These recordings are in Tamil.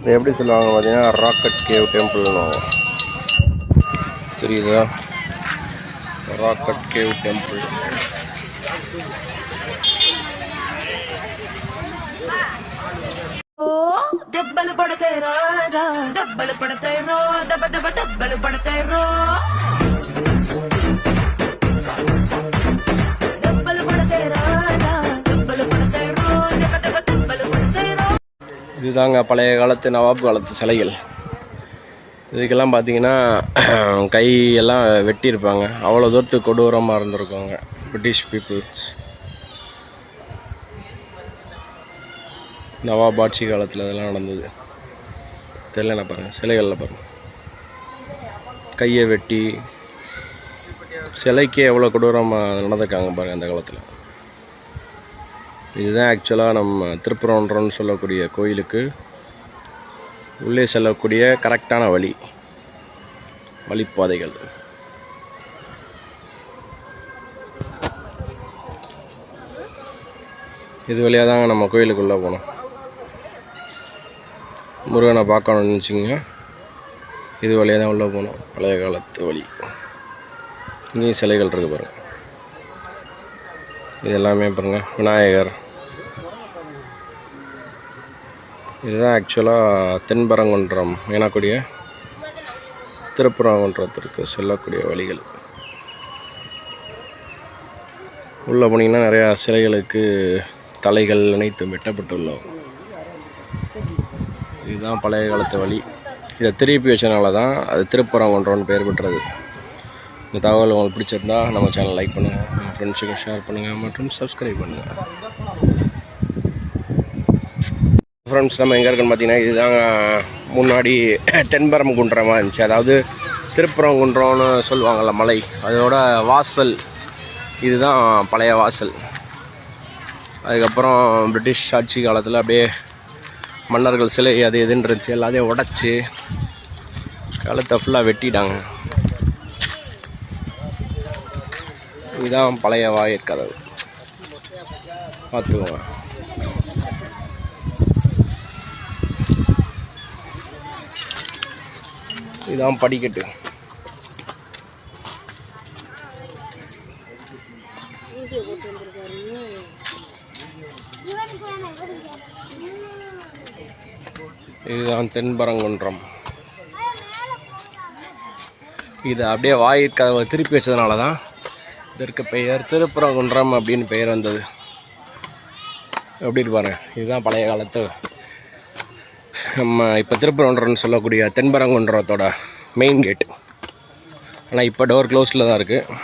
இது எப்படி சொல்லுவாங்க பார்த்தீங்கன்னா ராக்கெட் கேவ் டெம்பிள்னு தெரியுதா? Rock cut cave temple. దెబ్బలు పడతాయి రాజా దెబ్బలు పడతాయి రో దెబ్బ దెబ్బ దెబ్బలు పడతాయి రో దెబ్బలు పడతాయి రాజా దెబ్బలు పడతాయి రో దెబ్బ దెబ్బ దెబ్బలు పడతాయి రో. இதுதாங்க பழைய காலத்து நவாப் காலத்து சிலைகள். இதுக்கெல்லாம் பார்த்தீங்கன்னா கையெல்லாம் வெட்டியிருப்பாங்க. அவ்வளோ தூரத்துக்கு கொடூரமாக இருந்திருக்காங்க பிரிட்டிஷ் பீப்புள்ஸ். நவாப் ஆட்சி காலத்தில் இதெல்லாம் நடந்தது. தெரியல பாருங்கள், சிலைகளில் பாருங்கள், கையை வெட்டி சிலைக்கு எவ்வளோ கொடூரமாக நடந்திருக்காங்க பாருங்கள் அந்த காலத்தில். இதுதான் ஆக்சுவலாக நம்ம திருப்பரங்குன்றம்னு சொல்லக்கூடிய கோயிலுக்கு உள்ளே செல்லக்கூடிய கரெக்டான வழிப்பாதைகள். இது வழியாக தாங்க நம்ம கோயிலுக்குள்ளே போனோம். முருகனை பார்க்கணும்னு வச்சுக்கோங்க, இது வழியாக தான் உள்ளே போகணும். பழைய காலத்து வழி. இங்கேயும் சிலைகள் இருக்குது பாருங்கள். இது எல்லாமே பாருங்கள் விநாயகர். இதுதான் ஆக்சுவலாக தென்பரங்குன்றம் எனக்கூடிய திருப்பரங்குன்றத்திற்கு செல்லக்கூடிய வழிகள். உள்ளே போனீங்கன்னா நிறையா சிலைகளுக்கு தலைகள் அனைத்தும் வெட்டப்பட்டுள்ளோம். இதுதான் பழைய காலத்து வழி. இதை திருப்பி வச்சனால தான் அது திருப்பரங்குன்றம்னு பெயர் பெற்றது. இந்த தகவல் உங்களுக்கு பிடிச்சிருந்தா நம்ம சேனல் லைக் பண்ணுங்கள், உங்கள் ஃப்ரெண்ட்ஸுக்கு ஷேர் பண்ணுங்கள் மற்றும் சப்ஸ்கிரைப் பண்ணுங்கள். ஃப்ரெண்ட்ஸ், நம்ம எங்கே இருக்குன்னு பார்த்தீங்கன்னா இதுதாங்க முன்னாடி தென்பரங்குன்றமாக இருந்துச்சு. அதாவது திருப்பரங்குன்றம்னு சொல்லுவாங்கள்ல மலை, அதோட வாசல் இதுதான் பழைய வாசல். அதுக்கப்புறம் பிரிட்டிஷ் ஆட்சி காலத்தில் அப்படியே மன்னர்கள் சிலை அது எதுன்னு இருந்துச்சு எல்லாத்தையும் உடச்சி காலத்தை ஃபுல்லாக வெட்டிட்டாங்க. இதுதான் பழைய வாயிற்கதவு, பார்த்துக்கோங்க. இதுதான் படிக்கட்டு. இதுதான் தென்பரங்குன்றம். இது அப்படியே வாயிற்கதவை திருப்பி வச்சதுனால தான் இதற்கு பெயர் திருப்பரங்குன்றம் அப்படின்னு பெயர் வந்தது. எப்படி பாருங்க, இதுதான் பழைய காலத்து நம்ம இப்போ திருப்பரங்குன்றம்னு சொல்லக்கூடிய தென்பரங்குன்றத்தோட மெயின் கேட். ஆனால் இப்போ டோர் க்ளோஸில் தான் இருக்குது.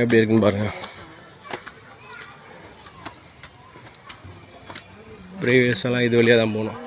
எப்படி இருக்குன்னு பாருங்கள். ப்ரீவியஸ் எல்லாம் இது வழியாக தான் போகணும்.